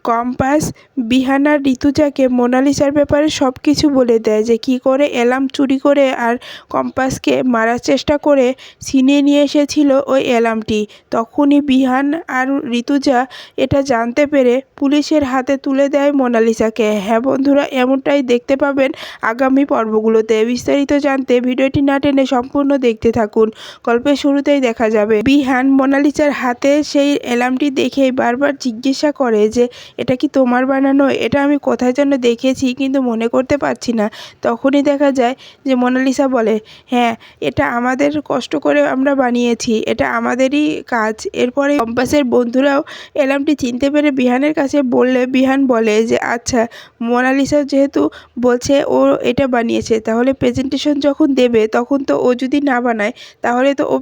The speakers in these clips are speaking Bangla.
কম্পাস বিহান আর ঋতুজাকে মোনালিসার ব্যাপারে সব কিছু বলে দেয়, যে কি করে অ্যালার্ম চুরি করে আর কম্পাসকে মারার চেষ্টা করে ছিনিয়ে নিয়ে এসেছিল ওই অ্যালার্মটি। তখনই বিহান আর ঋতুজা এটা জানতে পেরে পুলিশের হাতে তুলে দেয় মোনালিসাকে। হ্যাঁ বন্ধুরা, এমনটাই দেখতে পাবেন আগামী পর্বগুলোতে। বিস্তারিত জানতে ভিডিওটি না টেনে সম্পূর্ণ দেখতে থাকুন। গল্পের শুরুতেই দেখা যাবে বিহান মোনালিসার হাতে সেই অ্যালার্মটি দেখেই বারবার জিজ্ঞাসা করে যে এটা কি তোমার বানানো? এটা আমি কোথায় যেন দেখেছি কিন্তু মনে করতে পারছি না। তখনই দেখা যায় যে মোনালিসা বলে, হ্যাঁ এটা আমাদের কষ্ট করে আমরা বানিয়েছি, এটা আমাদেরই কাজ। এরপরে কম্পাসের বন্ধুরাও অ্যালার্মটি চিনতে পেরে বিহানের কাছে বললে বিহান বলে যে আচ্ছা, মোনালিসা যেহেতু বলছে ও এটা বানিয়েছে, তাহলে প্রেজেন্টেশন যখন দেবে তখন তো ও যদি না বানায় তাহলে তো ও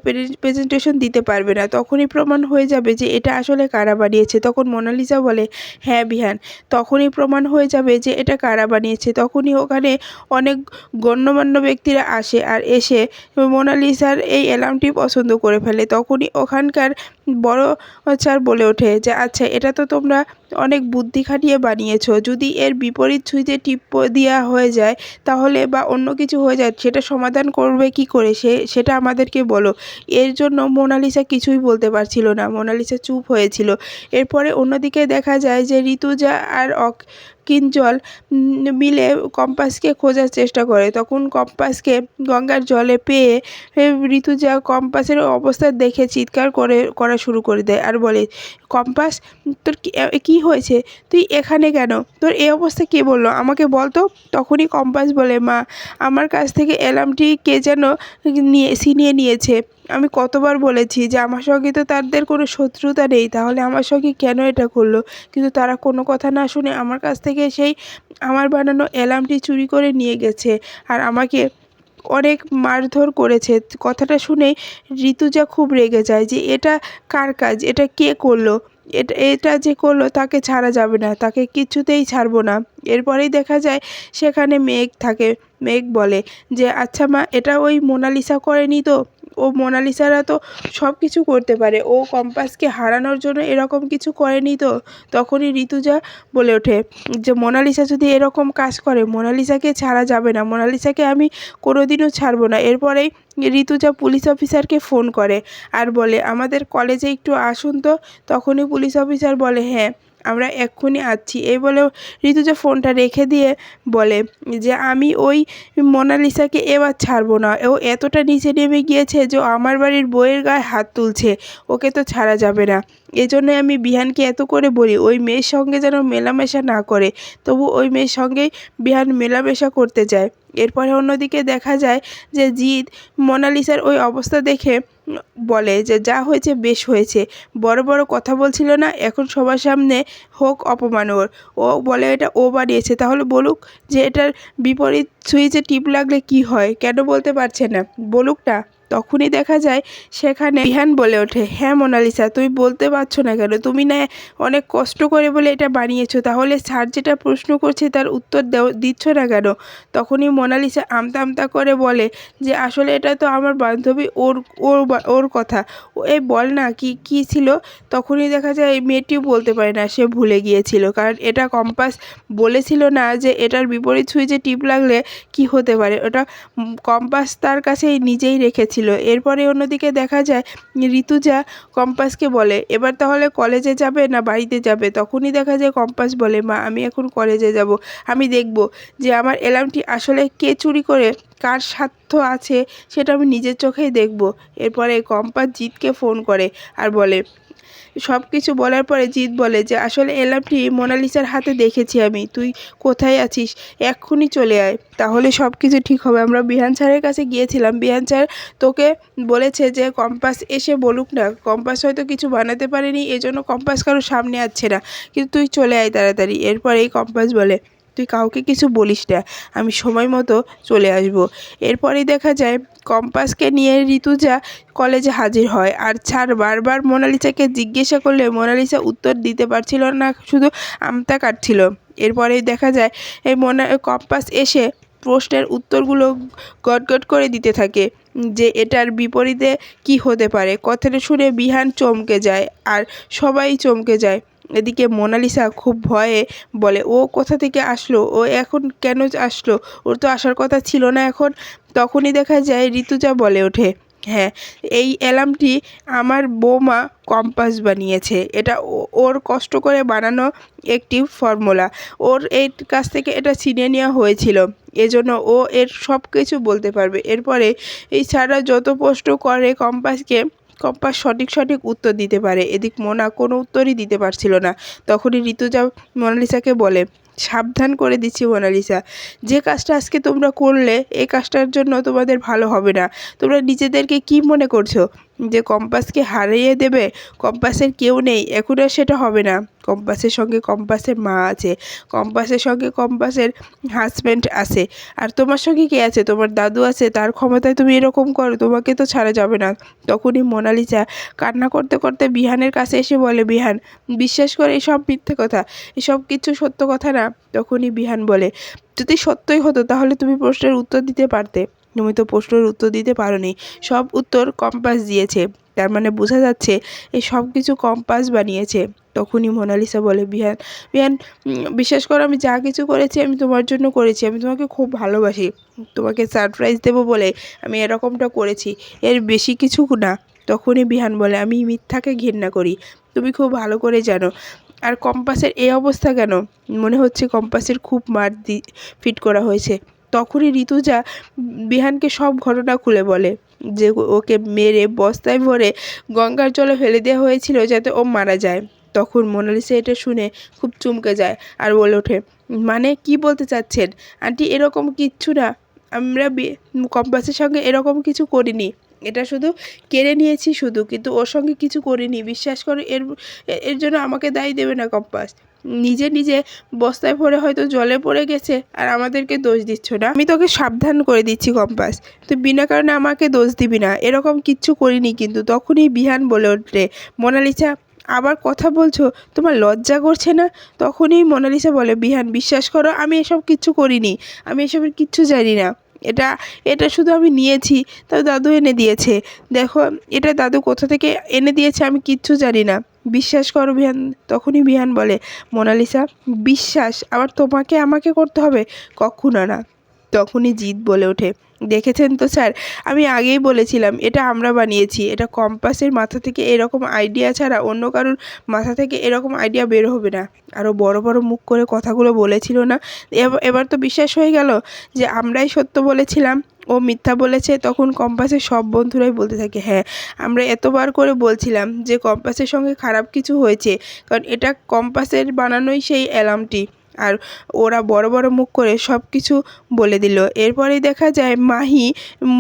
প্রেজেন্টেশন দিতে পারবে না। তখনই প্রমাণ হয়ে যাবে যে এটা আসলে কারা বানিয়েছে। তখন মোনালিসা বলে, হ্যাঁ বিহান, তখনই প্রমাণ হয়ে যাবে যে এটা কারা বানিয়েছে। তখনই ওখানে অনেক গণ্যমান্য ব্যক্তিরা আসে আর এসে মোনালিসার এই অ্যালার্মটি পছন্দ করে ফেলে। তখনই ওখানকার বড় স্যার বলে ওঠে যে আচ্ছা, এটা তো তোমরা অনেক বুদ্ধি খাটিয়ে বানিয়েছো, যদি এর বিপরীত সুইচে টিপ দেওয়া হয়ে যায় তাহলে বা অন্য কিছু হয়ে যায়, সেটা সমাধান করবে কি করে সেটা আমাদেরকে বলো। এর জন্য মোনালিসা কিছুই বলতে পারছিল না, মোনালিসা চুপ হয়েছিল। এরপরে অন্যদিকে দেখা যায় যে ঋতুজা আর কিঞ্জল মিলে কম্পাসকে খোঁজার চেষ্টা করে। তখন কম্পাসকে গঙ্গার জলে পেয়ে ঋতুজা কম্পাসের অবস্থা দেখে চিৎকার করা শুরু করে দেয় আর বলে, কম্পাস তোর কি হয়েছে? তুই এখানে কেন? তোর এই অবস্থা কে বললো? আমাকে বল তো। তখনই কম্পাস বলে, মা, আমার কাছ থেকে অ্যালার্মটি কে যেন ছিনিয়ে নিয়েছে। আমি কতবার বলেছি যে আমার সঙ্গে তো তাদের কোনো শত্রুতা নেই, তাহলে আমার সঙ্গে কেন এটা করলো? কিন্তু তারা কোনো কথা না শুনে আমার কাছ থেকে সেই আমার বানানো অ্যালার্মটি চুরি করে নিয়ে গেছে আর আমাকে অনেক মারধর করেছে। কথাটা শুনে ঋতুজা খুব রেগে যায় যে এটা কার কাজ, এটা কে করলো, এটা যে করলো তাকে ছাড়া যাবে না, তাকে কিছুতেই ছাড়বো না। এরপরেই দেখা যায় সেখানে মেঘ থাকে। মেঘ বলে যে আচ্ছা মা, এটা ওই মোনালিসা করেনি তো? ও মোনালিসারা তো সব কিছু করতে পারে, ও কম্পাসকে হারানোর জন্য এরকম কিছু করেনি তো? তখনই ঋতুজা বলে ওঠে যে মোনালিসা যদি এরকম কাজ করে, মোনালিসাকে ছাড়া যাবে না, মোনালিসাকে আমি কোনোদিনও ছাড়বো না। এরপরেই ঋতুজা পুলিশ অফিসারকে ফোন করে আর বলে আমাদের কলেজে একটু আসুন তো। তখনই পুলিশ অফিসার বলে, হ্যাঁ আমরা এক্ষুনি আসছি। এই বলে ঋতুজা ফোনটা রেখে দিয়ে বলে যে আমি ওই মোনালিসাকে এবার ছাড়বো না, ও এতটা নিচে নেমে গিয়েছে যে আমার বাড়ির বইয়ের গায়ে হাত তুলছে, ওকে তো ছাড়া যাবে না। এজন্যই আমি বিহানকে এত করে বলি ওই মেয়ের সঙ্গে যেন মেলামেশা না করে, তবু ওই মেয়ের সঙ্গেই বিহান মেলামেশা করতে যায়। এরপরে অন্যদিকে দেখা যায় যে জিৎ মোনালিসার ওই অবস্থা দেখে বলে যে যা হয়েছে বেশ হয়েছে, বড় বড় কথা বলছিল না, এখন সবার সামনে হোক অপমান ওর। ও বলে এটা ও বানিয়েছে, তাহলে বলুক যে এটার বিপরীত সুইচে টিপ লাগলে কি হয়, কেন বলতে পারছে না, বলুক না। তখনই দেখা যায় সেখানে বিহান বলে ওঠে, হ্যাঁ মোনালিসা, তুমি বলতে পারছো না কেন? তুমি না অনেক কষ্ট করে বলে এটা বানিয়েছো, তাহলে স্যার যেটা প্রশ্ন করছে তার উত্তর দিচ্ছ না কেন? তখনই মোনালিসা আমতা আমতা করে বলে যে আসলে এটা তো আমার বান্ধবী, ওর ওর ওর কথা, এই বল না কি ছিল। তখনই দেখা যায় এই মেয়েটিও বলতে পারে না, সে ভুলে গিয়েছিল, কারণ এটা কম্পাস বলেছিল না যে এটার বিপরীত সুইচে টিপ লাগলে কি হতে পারে, ওটা কম্পাস তার কাছেই নিজেই রেখেছিল। এরপরে অন্যদিকে দেখা যায় ঋতুজা কম্পাসকে বলে এবার তাহলে কলেজে যাবে না বাড়িতে যাবে? তখনই দেখা যায় কম্পাস বলে, মা আমি এখন কলেজে যাব, আমি দেখব যে আমার অ্যালার্মটি আসলে কে চুরি করে, কার স্বার্থ আছে সেটা আমি নিজের চোখেই দেখব। এরপরে কম্পাস জিৎকে ফোন করে আর বলে, সব কিছু বলার পরে জিৎ বলে যে আসলে অ্যালার্মটি মোনালিসার হাতে দেখেছি আমি, তুই কোথায় আছিস, এক্ষুনি চলে আয়, তাহলে সব কিছু ঠিক হবে। আমরা বিহান স্যারের কাছে গিয়েছিলাম, বিহান স্যার তোকে বলেছে যে কম্পাস এসে বলুক না, কম্পাস হয়তো কিছু বানাতে পারেনি এজন্য কম্পাস কারো সামনে আসছে না, কিন্তু তুই চলে আয় তাড়াতাড়ি। এরপর এই কম্পাস বলে, তুই কাউকে কিছু বলিস না, আমি সময় মতো চলে আসব। এরপরেই দেখা যায় কম্পাসকে নিয়ে ঋতুজা কলেজে হাজির হয় আর স্যার বারবার মোনালিসাকে জিজ্ঞাসা করলে মোনালিসা উত্তর দিতে পারছিল না, শুধু আমতা কাটছিল। এরপরেই দেখা যায় এই কম্পাস এসে প্রশ্নের উত্তরগুলো গটগট করে দিতে থাকে যে এটার বিপরীতে কি হতে পারে। কথাটা শুনে বিহান চমকে যায় আর সবাই চমকে যায়। এদিকে মোনালিসা খুব ভয়ে বলে, ও কোথা থেকে আসলো, ও এখন কেন আসলো, ওর তো আসার কথা ছিল না এখন। তখনই দেখা যায় ঋতুজা বলে ওঠে, হ্যাঁ, এই অ্যালার্মটি আমার বৌমা কম্পাস বানিয়েছে, এটা ওর কষ্ট করে বানানো একটি ফর্মুলা, ওর এই কাছ থেকে এটা ছিনিয়ে নেওয়া হয়েছিল, এজন্য ও এর সব কিছু বলতে পারবে। এরপরে এই ছাড়া যত প্রশ্ন করে কম্পাস সঠিক সঠিক উত্তর দিতে পারে। এদিক মোনা কোনো উত্তরই দিতে পারছিল না। তখনই ঋতুজা মোনালিসাকে বলে, সাবধান করে দিচ্ছি মোনালিসা, যে কাজটা আজকে তোমরা করলে এই কাজটার জন্য তোমাদের ভালো হবে না। তোমরা নিজেদেরকে কি মনে করছো যে কম্পাসকে হারিয়ে দেবে? কম্পাসের কেউ নেই, এখন আর সেটা হবে না। কম্পাসের সঙ্গে কম্পাসের মা আছে, কম্পাসের সঙ্গে কম্পাসের হাজব্যান্ড আছে, আর তোমার সঙ্গে কে আছে? তোমার দাদু আছে, তার ক্ষমতায় তুমি এরকম করো, তোমাকে তো ছাড়া যাবে না। তখনই মোনালিসা কান্না করতে করতে বিহানের কাছে এসে বলে, বিহান, বিশ্বাস করে এসব মিথ্যে কথা, এসব কিছু সত্য কথা না। তখনই বিহান বলে, যদি সত্যই হতো তাহলে তুমি প্রশ্নের উত্তর দিতে পারতে, তুমি তো প্রশ্নের উত্তর দিতে পারোনি, সব উত্তর কম্পাস দিয়েছে, তার মানে বোঝা যাচ্ছে এই সব কিছু কম্পাস বানিয়েছে। তখনই মোনালিসা বলে, বিহান, বিহান, বিশ্বাস করো আমি যা কিছু করেছি আমি তোমার জন্য করেছি, আমি তোমাকে খুব ভালোবাসি, তোমাকে সারপ্রাইজ দেবো বলে আমি এরকমটা করেছি, এর বেশি কিছু না। তখনই বিহান বলে, আমি মিথ্যাকে ঘৃণা করি, তুমি খুব ভালো করে জানো। আর কম্পাসের এই অবস্থা কেন? মনে হচ্ছে কম্পাসের খুব ফিট করা হয়েছে। তখনই ঋতুজা বিহানকে সব ঘটনা খুলে বলে যে ওকে মেরে বস্তায় ভরে গঙ্গার জলে ফেলে দেওয়া হয়েছিল যাতে ও মারা যায়। তখন মোনালিসা এটা শুনে খুব চমকে যায় আর বলে ওঠে, মানে কি বলতে চাচ্ছেন আন্টি? এরকম কিচ্ছু না, আমরা কম্পাসের সঙ্গে এরকম কিছু করিনি, এটা শুধু কেড়ে নিয়েছি শুধু, কিন্তু ওর সঙ্গে কিছু করিনি, বিশ্বাস করে। এর জন্য আমাকে দায়ী দেবে না কম্পাস, নিজে নিজে বস্তায় ভরে হয়তো জলে পড়ে গেছে আর আমাদেরকে দোষ দিচ্ছ না। আমি তোকে সাবধান করে দিচ্ছি কম্পাস, তুই বিনা কারণে আমাকে দোষ দিবি না, এরকম কিচ্ছু করিনি কিন্তু। তখনই বিহান বলে ওঠে, মোনালিসা আবার কথা বলছো, তোমার লজ্জা করছে না? তখনই মোনালিসা বলে, বিহান বিশ্বাস করো আমি এসব কিচ্ছু করিনি, আমি এসবের কিচ্ছু জানি না, এটা এটা শুধু আমি নিয়েছি, তাও দাদু এনে দিয়েছে, দেখো এটা দাদু কোথা থেকে এনে দিয়েছে আমি কিচ্ছু জানি না, বিশ্বাস করো বিহান। তখনই বিহান বলে, মোনালিসা বিশ্বাস আবার তোমাকে আমাকে করতে হবে? কখনো না। তখনই জিৎ বলে ওঠে, দেখেছেন তো স্যার, আমি আগেই বলেছিলাম এটা আমরা বানিয়েছি, এটা কম্পাসের মাথা থেকে এরকম আইডিয়া ছাড়া অন্য কারোর মাথা থেকে এরকম আইডিয়া বের হবে না। আরও বড় বড় মুখ করে কথাগুলো বলেছিল না, এবার তো বিশ্বাস হয়ে গেল যে আমরাই সত্য বলেছিলাম, ও মিথ্যা বলেছে। তখন কম্পাসের সব বন্ধুরাই বলতে থাকে, হ্যাঁ আমরা এতবার করে বলছিলাম যে কম্পাসের সঙ্গে খারাপ কিছু হয়েছে, কারণ এটা কম্পাসের বানানোই সেই অ্যালার্মটি। আর ওরা বড় বড় মুখ করে সব কিছু বলে দিল। এরপরেই দেখা যায় মাহি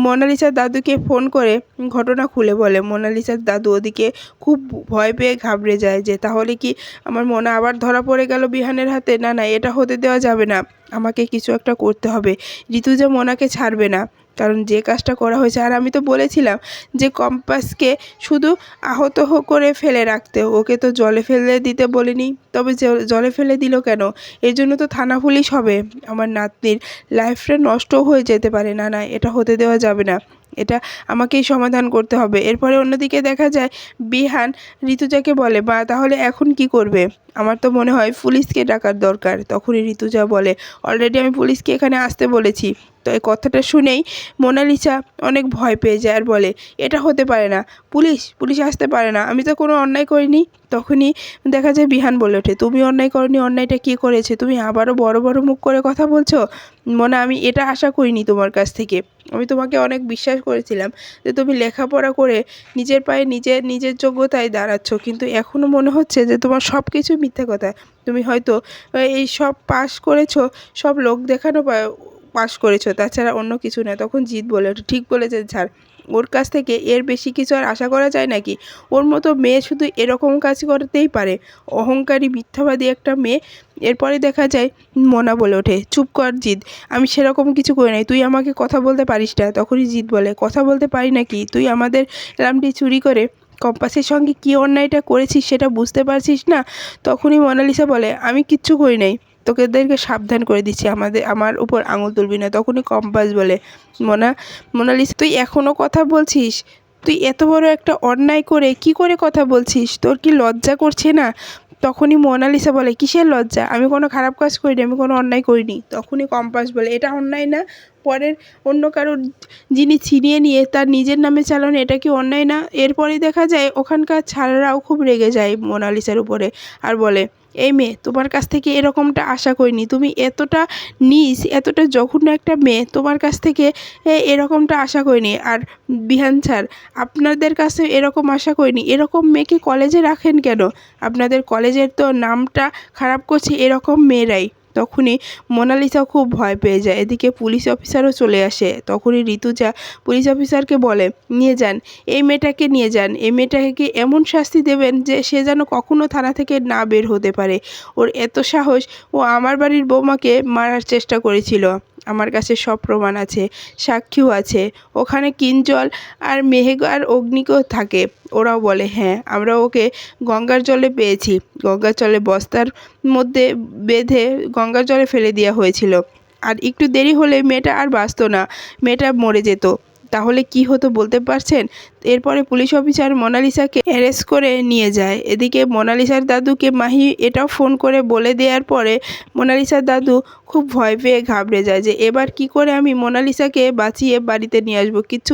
মোনালিসার দাদুকে ফোন করে ঘটনা খুলে বলে। মোনালিসার দাদু ওদিকে খুব ভয় পেয়ে ঘাবড়ে যায় যে তাহলে কি আমার মোনা আবার ধরা পড়ে গেল বিহানের হাতে? না না, এটা হতে দেওয়া যাবে না, আমাকে কিছু একটা করতে হবে। ঋতুজা মোনাকে ছাড়বে না, কারণ যে কাজটা করা হয়েছে। আর আমি তো বলেছিলাম যে কম্পাসকে শুধু আহত করে ফেলে রাখতে, ওকে তো জলে ফেলে দিতে বলিনি, তবে জলে ফেলে দিল কেন? এর জন্য তো থানা পুলিশ হবে, আমার নাতনির লাইফটা নষ্টও হয়ে যেতে পারে। না না, এটা হতে দেওয়া যাবে না, এটা আমাকেই সমাধান করতে হবে। এরপরে অন্যদিকে দেখা যায় বিহান ঋতুজাকে বলে, বা তাহলে এখন কি করবে? আমার তো মনে হয় পুলিশকে ডাকার দরকার। তখনই ঋতুজা বলে, অলরেডি আমি পুলিশকে এখানে আসতে বলেছি। তো এই কথাটা শুনেই মোনালিসা অনেক ভয় পেয়ে যায় আর বলে, এটা হতে পারে না, পুলিশ আসতে পারে না, আমি তো কোনো অন্যায় করিনি। তখনই দেখা যায় বিহান বলে ওঠে, তুমি অন্যায় করনি, অন্যায়টা কী করেছে? তুমি আবারও বড় বড় মুখ করে কথা বলছো। মোনা, আমি এটা আশা করিনি তোমার কাছ থেকে, আমি তোমাকে অনেক বিশ্বাস করেছিলাম যে তুমি লেখাপড়া করে নিজের পায়ে নিজের যোগ্যতায় দাঁড়াচ্ছ, কিন্তু এখনও মনে হচ্ছে যে তোমার সব কিছুই মিথ্যে কথা। তুমি হয়তো এই সব পাশ করেছো, সব লোক দেখানো পাশ করেছো, তাছাড়া অন্য কিছু না। তখন জিৎ বলে ওঠে, ঠিক বলেছেন স্যার, ওর কাছ থেকে এর বেশি কিছু আর আশা করা যায় নাকি? ওর মতো মেয়ে শুধু এরকম কাজ করতেই পারে, অহংকারী মিথ্যাবাদী একটা মেয়ে। এরপরে দেখা যায় মোনা বলে ওঠে, চুপ কর জিৎ, আমি সেরকম কিছু করি নাই, তুই আমাকে কথা বলতে পারিস না। তখনই জিৎ বলে, কথা বলতে পারি নাকি? তুই আমাদের অ্যালার্মটি চুরি করে কম্পাসের সঙ্গে কী অন্যায়টা করেছিস সেটা বুঝতে পারছিস না? তখনই মোনালিসা বলে, আমি কিচ্ছু করি নাই, তোকেদেরকে সাবধান করে দিচ্ছি, আমার উপর আঙুল তুলবি না। তখনই কম্পাস বলে, মোনালিসা তুই এখনও কথা বলছিস? তুই এত বড় একটা অন্যায় করে কি করে কথা বলছিস? তোর কি লজ্জা করছে না? তখনই মোনালিসা বলে, কিসের লজ্জা, আমি কোনো খারাপ কাজ করিনি, আমি কোনো অন্যায় করিনি। তখনই কম্পাস বলে, এটা অন্যায় না? পরের অন্য কারোর জিনিস ছিনিয়ে নিয়ে তার নিজের নামে চালানো এটা কি অন্যায় না? এরপরেই দেখা যায় ওখানকার ছাড়রাও খুব রেগে যায় মোনালিসার উপরে আর বলে, এই মেয়ে, তোমার কাছ থেকে এরকমটা আশা করিনি, তুমি এতটা নীচ, এতটা জঘন্য একটা মেয়ে, তোমার কাছ থেকে এরকমটা আশা করিনি। আর বিহান স্যার, আপনাদের কাছে এরকম আশা করিনি, এরকম মেয়েকে কলেজে রাখেন কেন? আপনাদের কলেজের তো নামটা খারাপ করছে এরকম মেয়েরাই। তখনই মোনালিসা খুব ভয় পেয়ে যায়। এদিকে পুলিশ অফিসারও চলে আসে। তখনই ঋতুজা পুলিশ অফিসারকে বলে, নিয়ে যান, এই মেয়েটাকে নিয়ে যান, এই মেয়েটাকে এমন শাস্তি দেবেন যে সে যেন কখনো থানা থেকে না বের হতে পারে। ওর এত সাহস, ও আমার বাড়ির বৌমাকে মারার চেষ্টা করেছিল। আমার কাছে সব প্রমাণ আছে, সাক্ষীও আছে। ওখানে কিঞ্জল আর মেহেক আর অগ্নিকেও থাকে। ওরাও বলে, হ্যাঁ, আমরা ওকে গঙ্গার জলে পেয়েছি। গঙ্গার জলে বস্তার মধ্যে বেঁধে গঙ্গার জলে ফেলে দেওয়া হয়েছিল। আর একটু দেরি হলে মেয়েটা আর বাঁচত না, মেয়েটা মরে যেত। তাহলে কি হতো বলতে পারছেন? এরপরে পুলিশ অফিসার মোনালিসাকে অ্যারেস্ট করে নিয়ে যায়। এদিকে মোনালিসার দাদুকে মাহি এটাও ফোন করে বলে দেওয়ার পরে মোনালিসার দাদু খুব ভয় পেয়ে ঘাবড়ে যায় যে এবার কি করে আমি মোনালিসাকে বাঁচিয়ে বাড়িতে নিয়ে আসবো। কিচ্ছু